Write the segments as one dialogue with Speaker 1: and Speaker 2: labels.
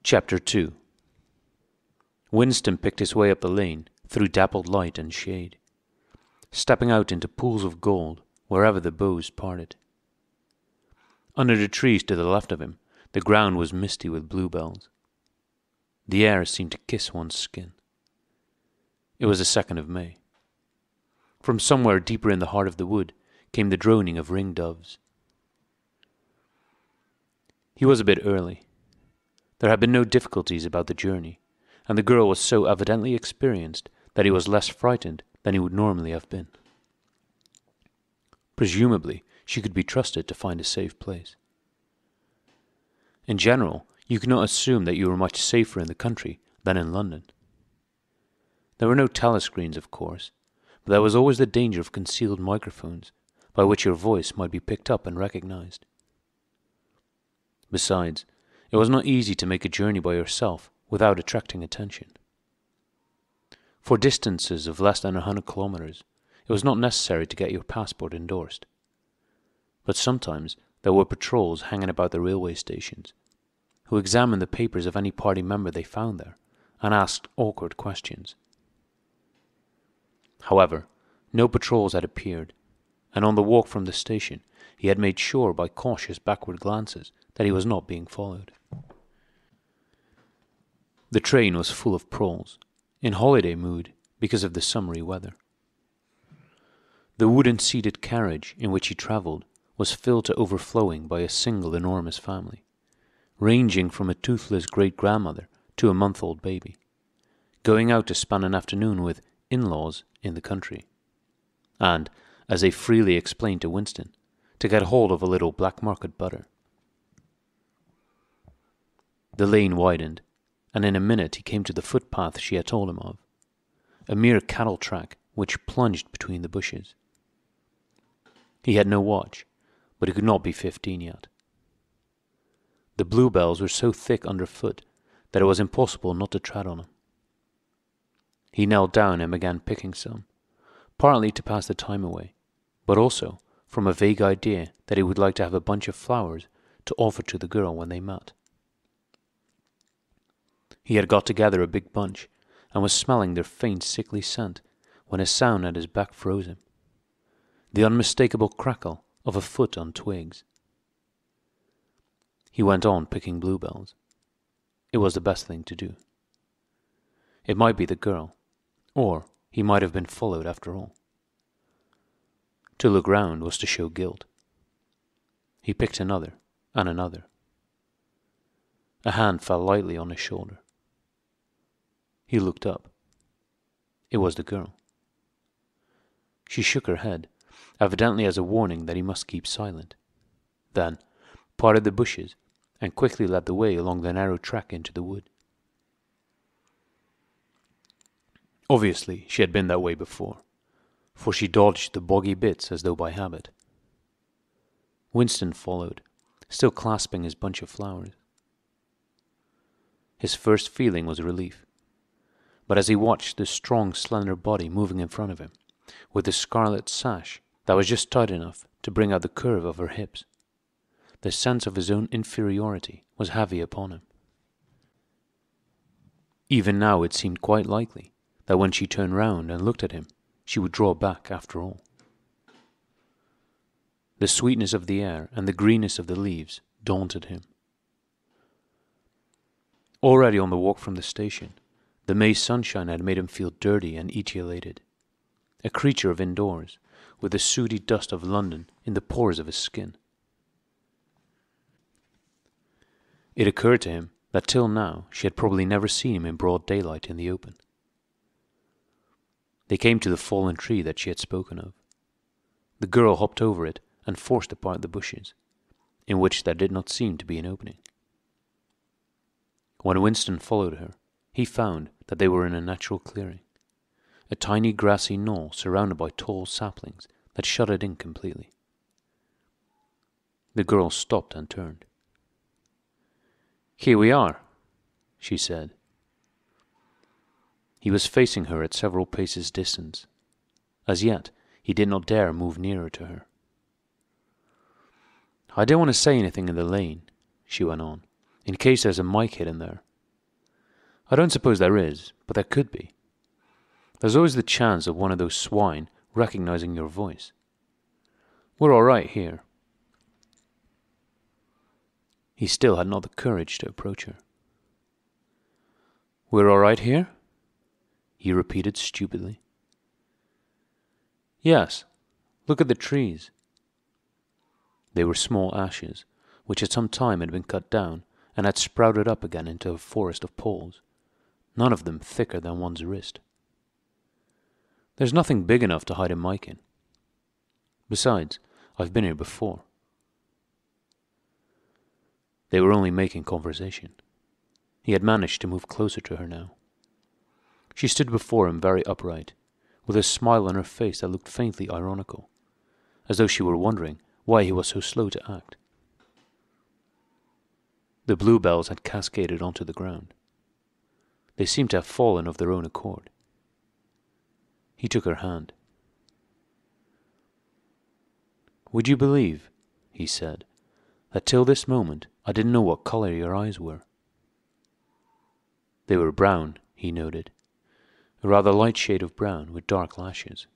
Speaker 1: Chapter 2. Winston picked his way up the lane through dappled light and shade, stepping out into pools of gold wherever the boughs parted. Under the trees to the left of him, the ground was misty with bluebells. The air seemed to kiss one's skin. It was the 2nd of May. From somewhere deeper in the heart of the wood came the droning of ring-doves. He was a bit early. There had been no difficulties about the journey, and the girl was so evidently experienced that he was less frightened than he would normally have been. Presumably, she could be trusted to find a safe place. In general, you could not assume that you were much safer in the country than in London. There were no telescreens, of course, but there was always the danger of concealed microphones, by which your voice might be picked up and recognized. Besides, it was not easy to make a journey by yourself without attracting attention. For distances of less than 100 kilometers, it was not necessary to get your passport endorsed. But sometimes there were patrols hanging about the railway stations, who examined the papers of any party member they found there, and asked awkward questions. However, no patrols had appeared, and on the walk from the station he had made sure by cautious backward glances that he was not being followed. The train was full of proles, in holiday mood because of the summery weather. The wooden-seated carriage in which he travelled was filled to overflowing by a single enormous family, ranging from a toothless great-grandmother to a month-old baby, going out to spend an afternoon with in-laws in the country, and, as they freely explained to Winston, to get hold of a little black market butter. The lane widened, and in a minute he came to the footpath she had told him of, a mere cattle track which plunged between the bushes. He had no watch, but he could not be 15 yet. The bluebells were so thick underfoot that it was impossible not to tread on them. He knelt down and began picking some, partly to pass the time away, but also from a vague idea that he would like to have a bunch of flowers to offer to the girl when they met. He had got together a big bunch, and was smelling their faint sickly scent when a sound at his back froze him, the unmistakable crackle of a foot on twigs. He went on picking bluebells. It was the best thing to do. It might be the girl, or he might have been followed after all. To look round was to show guilt. He picked another, and another. A hand fell lightly on his shoulder. He looked up. It was the girl. She shook her head, evidently as a warning that he must keep silent, then parted the bushes and quickly led the way along the narrow track into the wood. Obviously, she had been that way before, for she dodged the boggy bits as though by habit. Winston followed, still clasping his bunch of flowers. His first feeling was relief, but as he watched the strong, slender body moving in front of him, with the scarlet sash that was just tight enough to bring out the curve of her hips, the sense of his own inferiority was heavy upon him. Even now it seemed quite likely that when she turned round and looked at him, she would draw back after all. The sweetness of the air and the greenness of the leaves daunted him. Already on the walk from the station, the May sunshine had made him feel dirty and etiolated, a creature of indoors, with the sooty dust of London in the pores of his skin. It occurred to him that till now she had probably never seen him in broad daylight in the open. They came to the fallen tree that she had spoken of. The girl hopped over it and forced apart the bushes, in which there did not seem to be an opening. When Winston followed her, he found that they were in a natural clearing, a tiny grassy knoll surrounded by tall saplings that shut it in completely. The girl stopped and turned. "Here we are," she said. He was facing her at several paces' distance. As yet, he did not dare move nearer to her. "I don't want to say anything in the lane," she went on, "in case there's a mic hidden there. I don't suppose there is, but there could be. There's always the chance of one of those swine recognizing your voice. We're all right here." He still had not the courage to approach her. "We're all right here?" he repeated stupidly. "Yes. Look at the trees." They were small ashes, which at some time had been cut down and had sprouted up again into a forest of poles, none of them thicker than one's wrist. "There's nothing big enough to hide a mic in. Besides, I've been here before." They were only making conversation. He had managed to move closer to her now. She stood before him very upright, with a smile on her face that looked faintly ironical, as though she were wondering why he was so slow to act. The bluebells had cascaded onto the ground. They seemed to have fallen of their own accord. He took her hand. "Would you believe," he said, "that till this moment I didn't know what color your eyes were?" They were brown, he noted, a rather light shade of brown with dark lashes.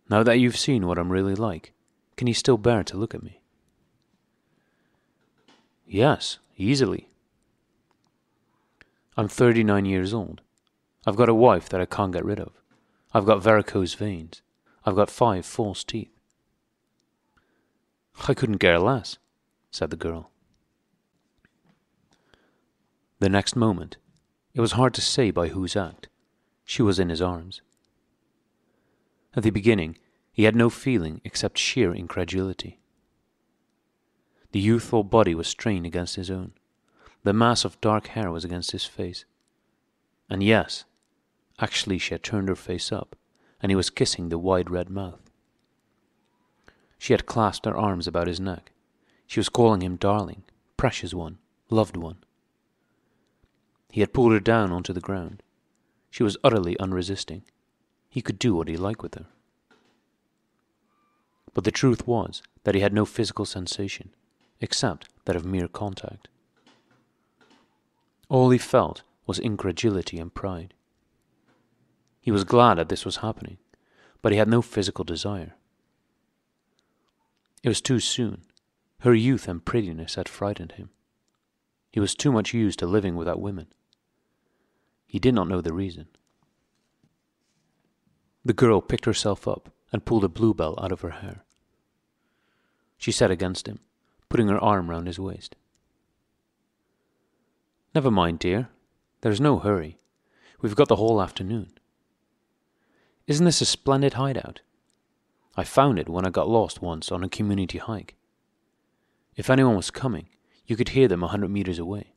Speaker 1: "Now that you've seen what I'm really like, can you still bear to look at me?" "Yes, easily. I'm 39 years old. I've got a wife that I can't get rid of. I've got varicose veins. I've got 5 false teeth." "I couldn't care less," said the girl. The next moment, it was hard to say by whose act, she was in his arms. At the beginning, he had no feeling except sheer incredulity. The youthful body was strained against his own. The mass of dark hair was against his face. And yes, actually she had turned her face up, and he was kissing the wide red mouth. She had clasped her arms about his neck. She was calling him darling, precious one, loved one. He had pulled her down onto the ground. She was utterly unresisting. He could do what he liked with her. But the truth was that he had no physical sensation, except that of mere contact. All he felt was incredulity and pride. He was glad that this was happening, but he had no physical desire. It was too soon. Her youth and prettiness had frightened him. He was too much used to living without women. He did not know the reason. The girl picked herself up and pulled a bluebell out of her hair. She sat against him, putting her arm round his waist. "Never mind, dear. There's no hurry. We've got the whole afternoon. Isn't this a splendid hideout? I found it when I got lost once on a community hike. If anyone was coming, you could hear them 100 meters away."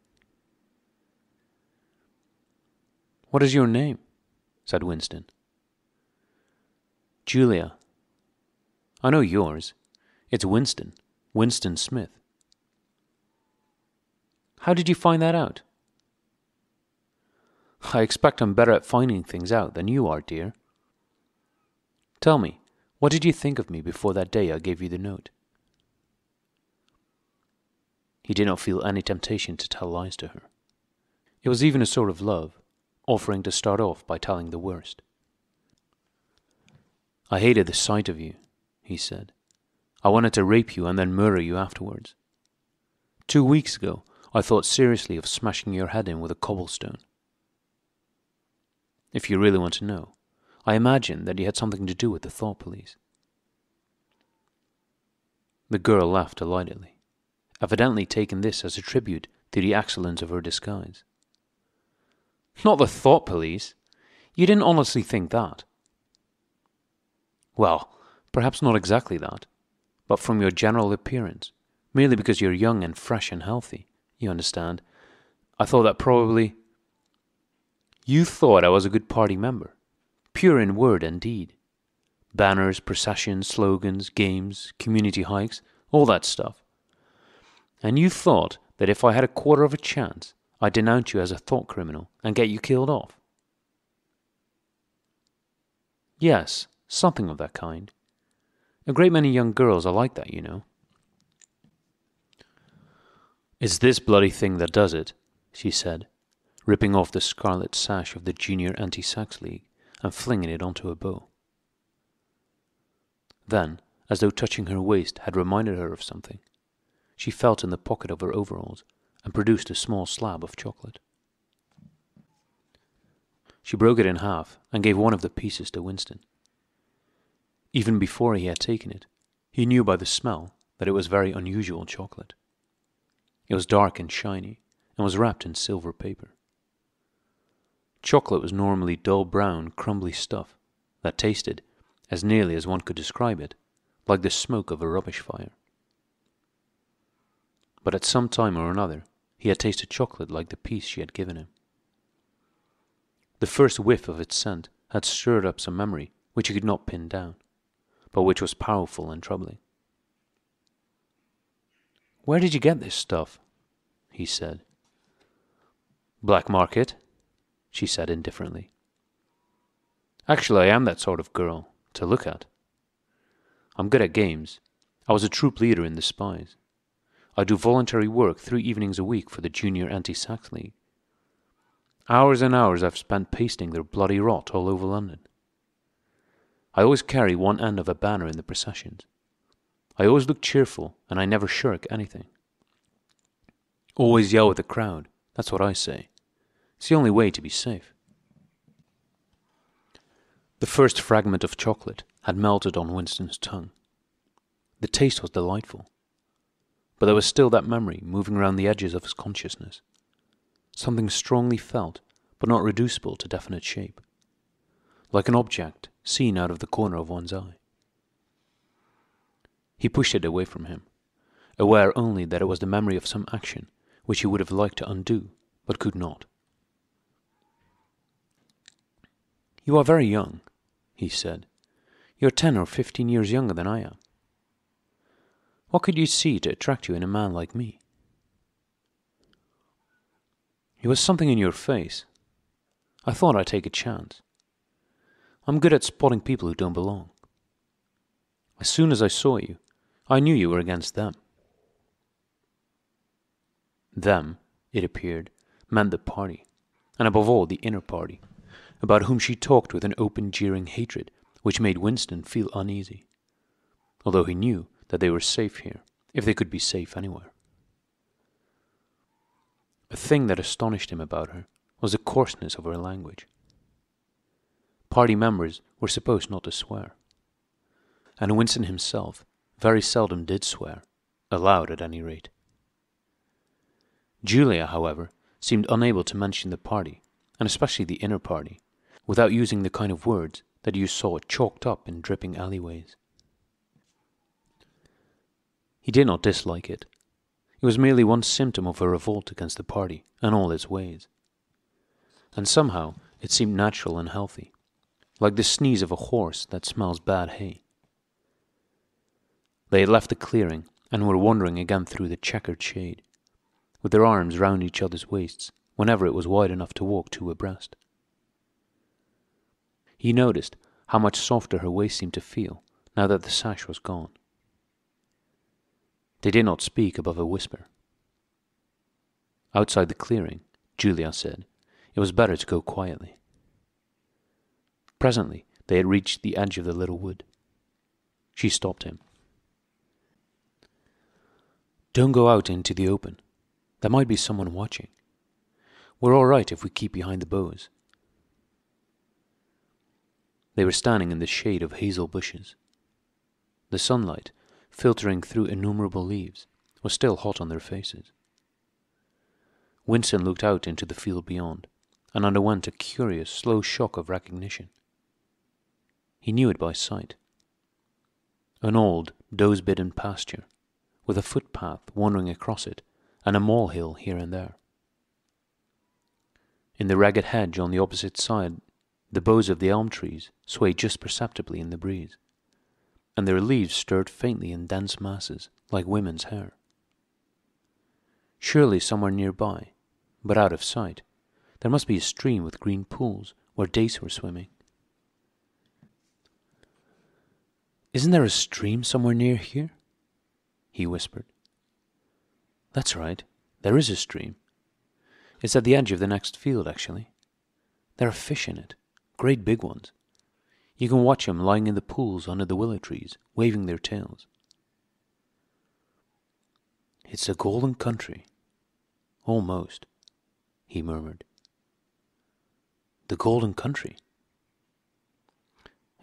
Speaker 1: "What is your name?" said Winston. "Julia." "I know yours. It's Winston. Winston Smith." "How did you find that out?" "I expect I'm better at finding things out than you are, dear. Tell me, what did you think of me before that day I gave you the note?" He did not feel any temptation to tell lies to her. It was even a sort of love, offering to start off by telling the worst. "I hated the sight of you," he said. "I wanted to rape you and then murder you afterwards. 2 weeks ago, I thought seriously of smashing your head in with a cobblestone. If you really want to know, I imagine that you had something to do with the thought police." The girl laughed delightedly, evidently taking this as a tribute to the excellence of her disguise. "Not the thought police? You didn't honestly think that?" "Well, perhaps not exactly that, but from your general appearance, merely because you're young and fresh and healthy, you understand, I thought that probably—" "You thought I was a good party member, pure in word and deed. Banners, processions, slogans, games, community hikes, all that stuff. And you thought that if I had a quarter of a chance, I'd denounce you as a thought criminal and get you killed off?" "Yes, something of that kind. A great many young girls are like that, you know." "It's this bloody thing that does it," she said, ripping off the scarlet sash of the Junior Anti-Sax League and flinging it onto a bow. Then, as though touching her waist had reminded her of something, she felt in the pocket of her overalls and produced a small slab of chocolate. She broke it in half and gave one of the pieces to Winston. Even before he had taken it, he knew by the smell that it was very unusual chocolate. It was dark and shiny, and was wrapped in silver paper. Chocolate was normally dull brown, crumbly stuff that tasted, as nearly as one could describe it, like the smoke of a rubbish fire. But at some time or another, he had tasted chocolate like the piece she had given him. The first whiff of its scent had stirred up some memory which he could not pin down, but which was powerful and troubling. "Where did you get this stuff?" he said. "Black market," she said indifferently. "Actually, I am that sort of girl, to look at. I'm good at games. I was a troop leader in the Spies. I do voluntary work 3 evenings a week for the Junior Anti-Sax League. Hours and hours I've spent pasting their bloody rot all over London. I always carry one end of a banner in the processions. I always look cheerful, and I never shirk anything. Always yell with the crowd, that's what I say. It's the only way to be safe." The first fragment of chocolate had melted on Winston's tongue. The taste was delightful, but there was still that memory moving round the edges of his consciousness. Something strongly felt, but not reducible to definite shape, like an object seen out of the corner of one's eye. He pushed it away from him, aware only that it was the memory of some action which he would have liked to undo, but could not. "You are very young," he said. "You are 10 or 15 years younger than I am. What could you see to attract you in a man like me?" "It was something in your face. I thought I'd take a chance. I'm good at spotting people who don't belong. As soon as I saw you, I knew you were against them." Them, it appeared, meant the party, and above all the inner party, about whom she talked with an open jeering hatred which made Winston feel uneasy, although he knew that they were safe here, if they could be safe anywhere. A thing that astonished him about her was the coarseness of her language. Party members were supposed not to swear, and Winston himself very seldom did swear, aloud at any rate. Julia, however, seemed unable to mention the party, and especially the inner party, without using the kind of words that you saw chalked up in dripping alleyways. He did not dislike it. It was merely one symptom of her revolt against the party and all its ways. And somehow it seemed natural and healthy, like the sneeze of a horse that smells bad hay. They had left the clearing and were wandering again through the checkered shade, with their arms round each other's waists whenever it was wide enough to walk 2 abreast. He noticed how much softer her waist seemed to feel now that the sash was gone. They did not speak above a whisper. Outside the clearing, Julia said, it was better to go quietly. Presently they had reached the edge of the little wood. She stopped him. "Don't go out into the open. There might be someone watching. We're all right if we keep behind the boughs." They were standing in the shade of hazel bushes. The sunlight, filtering through innumerable leaves, was still hot on their faces. Winston looked out into the field beyond, and underwent a curious, slow shock of recognition. He knew it by sight. An old, doze-bidden pasture, with a footpath wandering across it, and a molehill here and there. In the ragged hedge on the opposite side, the boughs of the elm trees swayed just perceptibly in the breeze, and their leaves stirred faintly in dense masses, like women's hair. Surely somewhere nearby, but out of sight, there must be a stream with green pools where dace were swimming. "Isn't there a stream somewhere near here?" he whispered. "That's right, there is a stream. It's at the edge of the next field, actually. There are fish in it, great big ones. You can watch them lying in the pools under the willow trees, waving their tails. It's a golden country. Almost, he murmured. The golden country?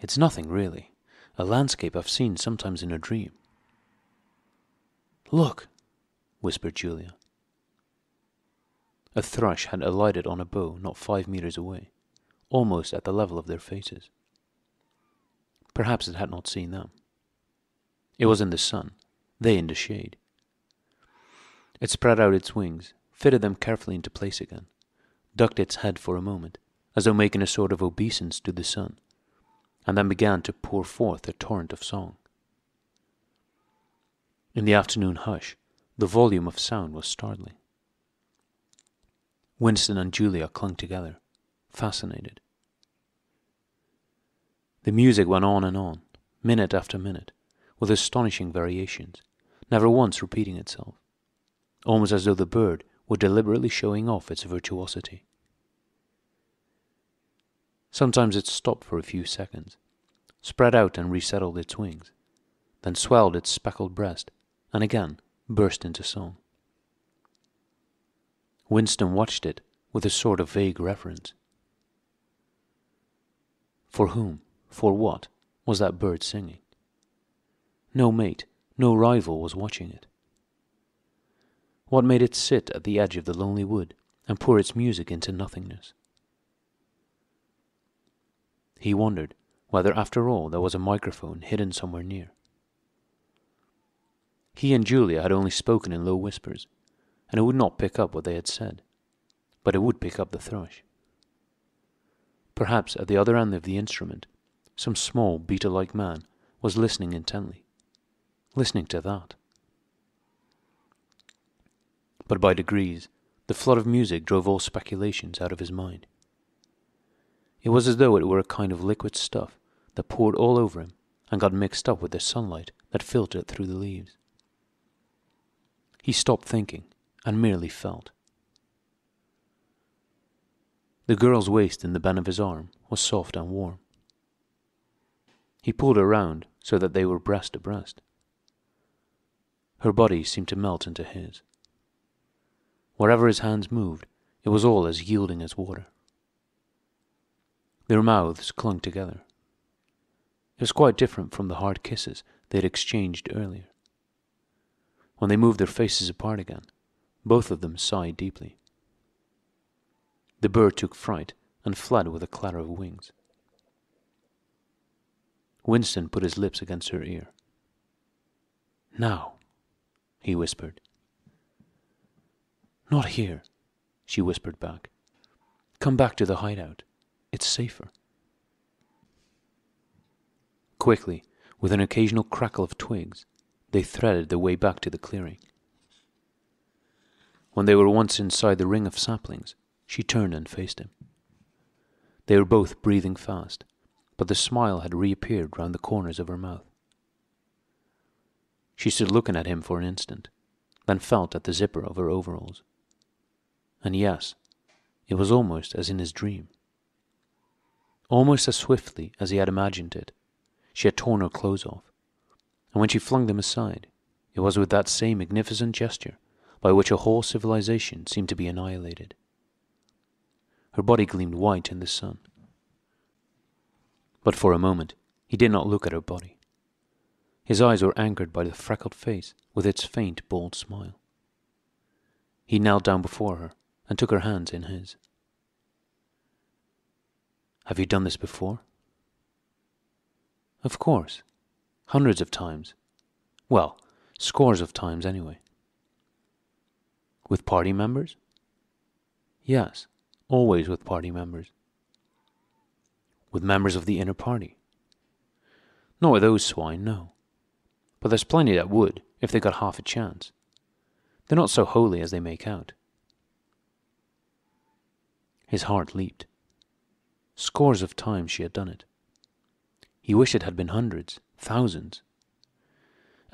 Speaker 1: It's nothing, really. A landscape I've seen sometimes in a dream. Look, whispered Julia. A thrush had alighted on a bough not 5 meters away, almost at the level of their faces. Perhaps it had not seen them. It was in the sun, they in the shade. It spread out its wings, fitted them carefully into place again, ducked its head for a moment, as though making a sort of obeisance to the sun, and then began to pour forth a torrent of song. In the afternoon hush, the volume of sound was startling. Winston and Julia clung together, fascinated. The music went on and on, minute after minute, with astonishing variations, never once repeating itself, almost as though the bird were deliberately showing off its virtuosity. Sometimes it stopped for a few seconds, spread out and resettled its wings, then swelled its speckled breast, and again burst into song. Winston watched it with a sort of vague reverence. For whom, for what, was that bird singing? No mate, no rival was watching it. What made it sit at the edge of the lonely wood and pour its music into nothingness? He wondered whether after all there was a microphone hidden somewhere near. He and Julia had only spoken in low whispers, and it would not pick up what they had said, but it would pick up the thrush. Perhaps at the other end of the instrument, some small beetle-like man was listening intently, listening to that. But by degrees, the flood of music drove all speculations out of his mind. It was as though it were a kind of liquid stuff that poured all over him and got mixed up with the sunlight that filtered through the leaves. He stopped thinking and merely felt. The girl's waist in the bend of his arm was soft and warm. He pulled her round so that they were breast to breast. Her body seemed to melt into his. Wherever his hands moved, it was all as yielding as water. Their mouths clung together. It was quite different from the hard kisses they had exchanged earlier. When they moved their faces apart again, both of them sighed deeply. The bird took fright and fled with a clatter of wings. Winston put his lips against her ear. "Now," he whispered. "Not here," she whispered back. "Come back to the hideout. It's safer." Quickly, with an occasional crackle of twigs, they threaded their way back to the clearing. When they were once inside the ring of saplings, she turned and faced him. They were both breathing fast, but the smile had reappeared round the corners of her mouth. She stood looking at him for an instant, then felt at the zipper of her overalls. And yes, it was almost as in his dream. Almost as swiftly as he had imagined it, she had torn her clothes off, and when she flung them aside, it was with that same magnificent gesture by which a whole civilization seemed to be annihilated. Her body gleamed white in the sun. But for a moment, he did not look at her body. His eyes were anchored by the freckled face with its faint, bold smile. He knelt down before her and took her hands in his. "Have you done this before?" "Of course. Hundreds of times. Well, scores of times anyway." "With party members?" "Yes, always with party members." "With members of the inner party?" "Not with those swine, no. But there's plenty that would, if they got half a chance. They're not so holy as they make out." His heart leaped. Scores of times she had done it. He wished it had been hundreds, thousands.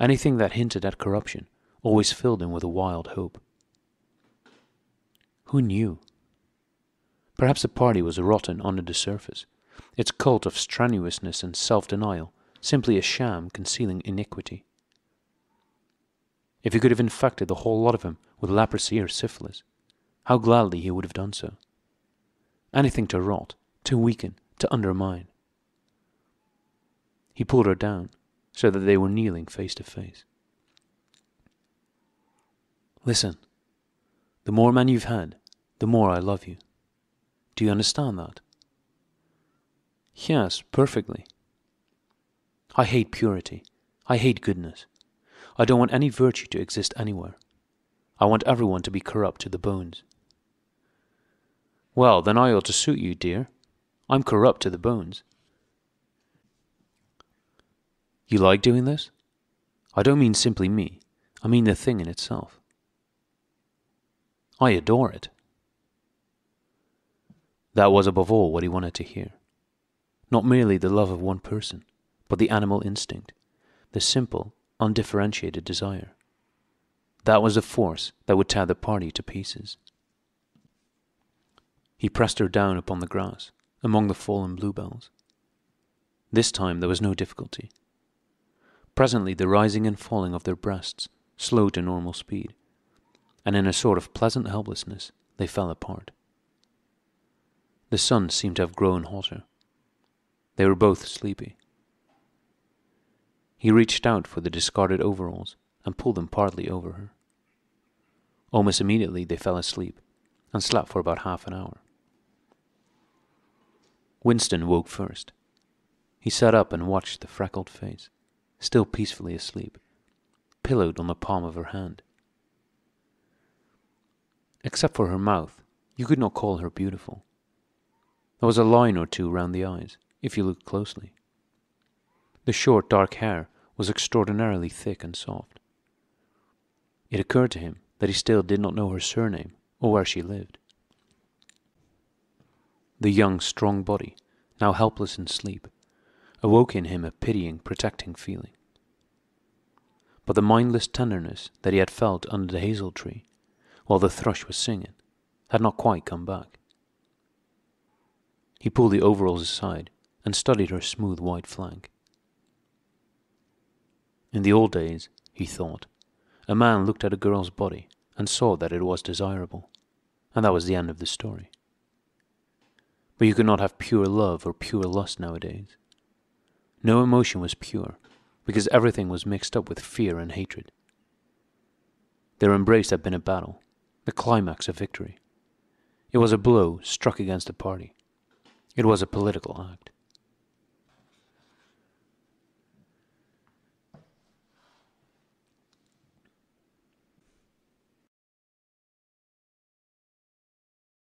Speaker 1: Anything that hinted at corruption always filled him with a wild hope. Who knew? Perhaps the party was rotten under the surface, its cult of strenuousness and self-denial simply a sham concealing iniquity. If he could have infected the whole lot of them with leprosy or syphilis, how gladly he would have done so. Anything to rot, to weaken, to undermine. He pulled her down, so that they were kneeling face to face. Listen, the more men you've had, the more I love you. Do you understand that? Yes, perfectly. I hate purity. I hate goodness. I don't want any virtue to exist anywhere. I want everyone to be corrupt to the bones. Well, then I ought to suit you, dear. I'm corrupt to the bones. You like doing this? I don't mean simply me. I mean the thing in itself. I adore it. That was above all what he wanted to hear. Not merely the love of one person, but the animal instinct, the simple, undifferentiated desire. That was the force that would tear the party to pieces. He pressed her down upon the grass, among the fallen bluebells. This time there was no difficulty. Presently the rising and falling of their breasts slowed to normal speed, and in a sort of pleasant helplessness they fell apart. The sun seemed to have grown hotter. They were both sleepy. He reached out for the discarded overalls and pulled them partly over her. Almost immediately they fell asleep and slept for about half an hour. Winston woke first. He sat up and watched the freckled face, still peacefully asleep, pillowed on the palm of her hand. Except for her mouth, you could not call her beautiful. There was a line or two round the eyes, if you looked closely. The short dark hair was extraordinarily thick and soft. It occurred to him that he still did not know her surname or where she lived. The young, strong body, now helpless in sleep, awoke in him a pitying, protecting feeling. But the mindless tenderness that he had felt under the hazel tree, while the thrush was singing, had not quite come back. He pulled the overalls aside and studied her smooth white flank. In the old days, he thought, a man looked at a girl's body and saw that it was desirable, and that was the end of the story. But you could not have pure love or pure lust nowadays. No emotion was pure, because everything was mixed up with fear and hatred. Their embrace had been a battle, the climax of victory. It was a blow struck against the party. It was a political act.